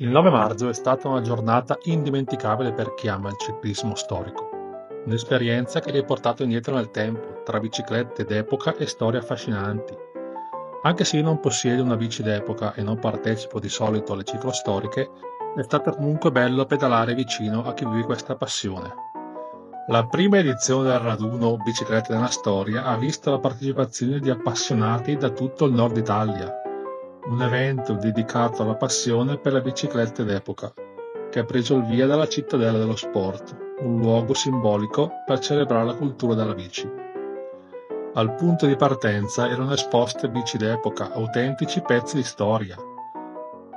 Il 9 marzo è stata una giornata indimenticabile per chi ama il ciclismo storico. Un'esperienza che li ha portato indietro nel tempo, tra biciclette d'epoca e storie affascinanti. Anche se io non possiedo una bici d'epoca e non partecipo di solito alle ciclostoriche, è stato comunque bello pedalare vicino a chi vive questa passione. La prima edizione del raduno Biciclette nella Storia ha visto la partecipazione di appassionati da tutto il nord Italia, un evento dedicato alla passione per le biciclette d'epoca, che ha preso il via dalla cittadella dello sport, un luogo simbolico per celebrare la cultura della bici. Al punto di partenza erano esposte bici d'epoca, autentici pezzi di storia.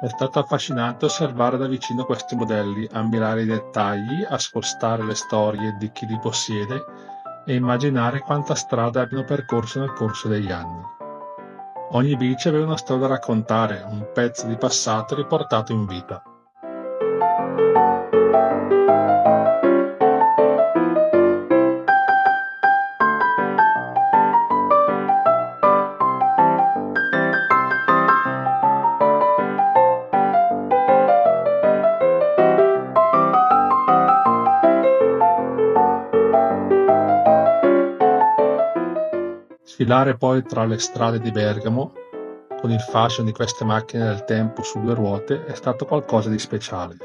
È stato affascinante osservare da vicino questi modelli, ammirare i dettagli, ascoltare le storie di chi li possiede e immaginare quanta strada abbiano percorso nel corso degli anni. Ogni bici aveva una storia da raccontare, un pezzo di passato riportato in vita. Sfilare poi tra le strade di Bergamo, con il fascino di queste macchine del tempo su due ruote, è stato qualcosa di speciale.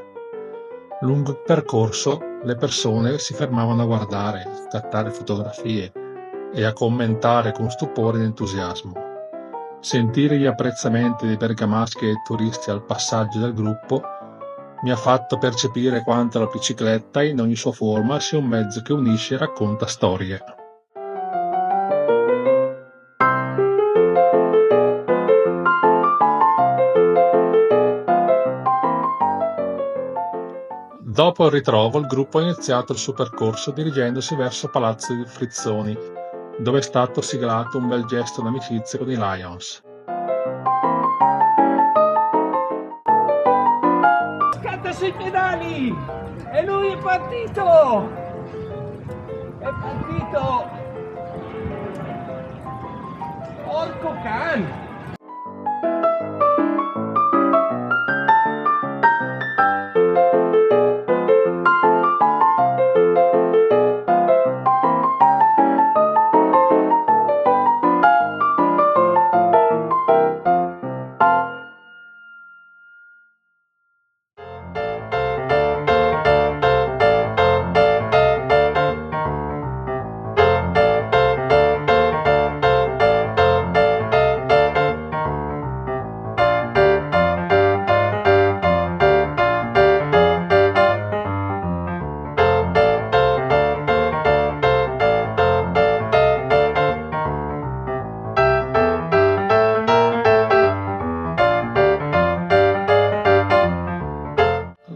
Lungo il percorso, le persone si fermavano a guardare, a scattare fotografie e a commentare con stupore ed entusiasmo. Sentire gli apprezzamenti dei bergamaschi e dei turisti al passaggio del gruppo mi ha fatto percepire quanto la bicicletta, in ogni sua forma, sia un mezzo che unisce e racconta storie. Dopo il ritrovo, il gruppo ha iniziato il suo percorso dirigendosi verso Palazzo di Frizzoni, dove è stato siglato un bel gesto d'amicizia con i Lions. Scatta sui pedali! E lui è partito! È partito! Porco can!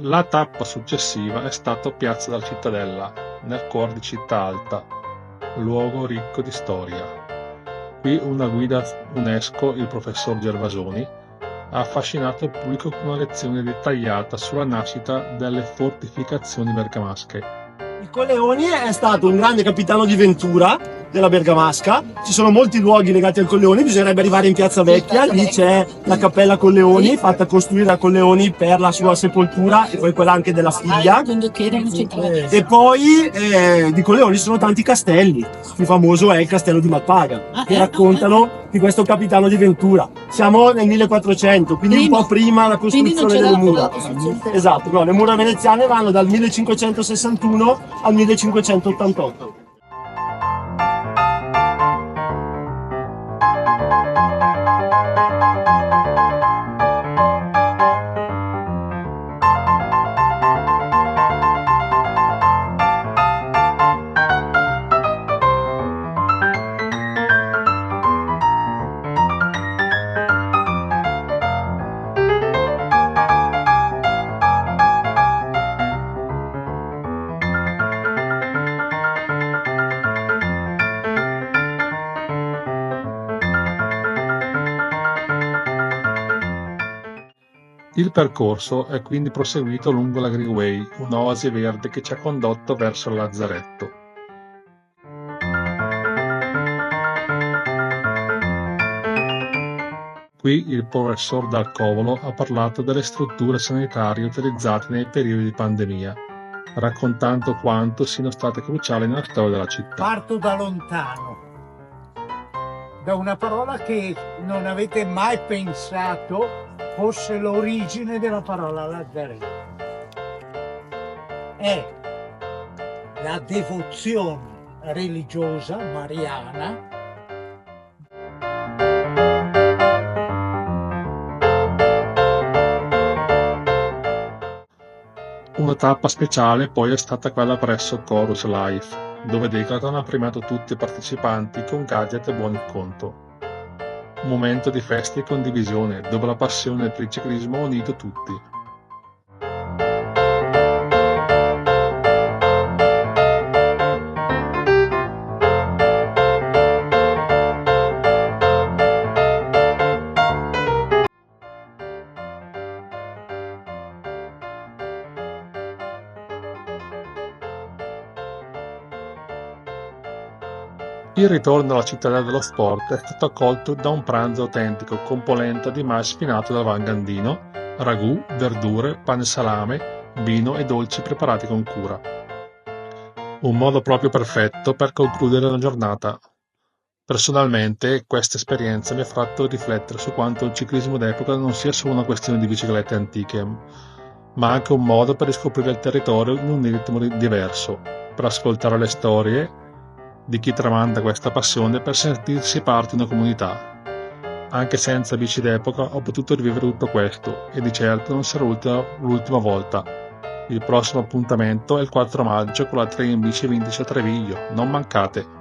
La tappa successiva è stata Piazza della Cittadella, nel cuore di Città Alta, luogo ricco di storia. Qui una guida UNESCO, il professor Gervasoni, ha affascinato il pubblico con una lezione dettagliata sulla nascita delle fortificazioni bergamasche. Il Colleoni è stato un grande capitano di ventura della Bergamasca, ci sono molti luoghi legati al Colleoni, bisognerebbe arrivare in Piazza Vecchia, lì c'è la cappella Colleoni, fatta costruire da Colleoni per la sua sepoltura e poi quella anche della figlia. E poi di Colleoni ci sono tanti castelli, il più famoso è il castello di Malpaga, che raccontano di questo capitano di ventura. Siamo nel 1400, quindi un po' prima la costruzione delle mura. Esatto, no, le mura veneziane vanno dal 1561 al 1588. Il percorso è quindi proseguito lungo la Greenway, un'oasi verde che ci ha condotto verso il lazzaretto. Qui il professor Dal Covolo ha parlato delle strutture sanitarie utilizzate nei periodi di pandemia, raccontando quanto siano state cruciali nella storia della città. Parto da lontano, da una parola che non avete mai pensato fosse l'origine della parola Lazzaretto. È la devozione religiosa mariana Una tappa speciale poi è stata quella presso Chorus Life, dove Decathlon ha premiato tutti i partecipanti con gadget e buoni sconto. Un momento di festa e condivisione, dove la passione per il ciclismo ha unito tutti. Il ritorno alla cittadella dello sport è stato accolto da un pranzo autentico con polenta di mais spinato da Van Gandino, ragù, verdure, pane e salame, vino e dolci preparati con cura. Un modo proprio perfetto per concludere la giornata. Personalmente, questa esperienza mi ha fatto riflettere su quanto il ciclismo d'epoca non sia solo una questione di biciclette antiche, ma anche un modo per riscoprire il territorio in un ritmo diverso, per ascoltare le storie di chi tramanda questa passione per sentirsi parte di una comunità. Anche senza bici d'epoca ho potuto rivivere tutto questo e di certo non sarà l'ultima volta. Il prossimo appuntamento è il 4 maggio con la Train Bici Vintage a Treviglio, non mancate!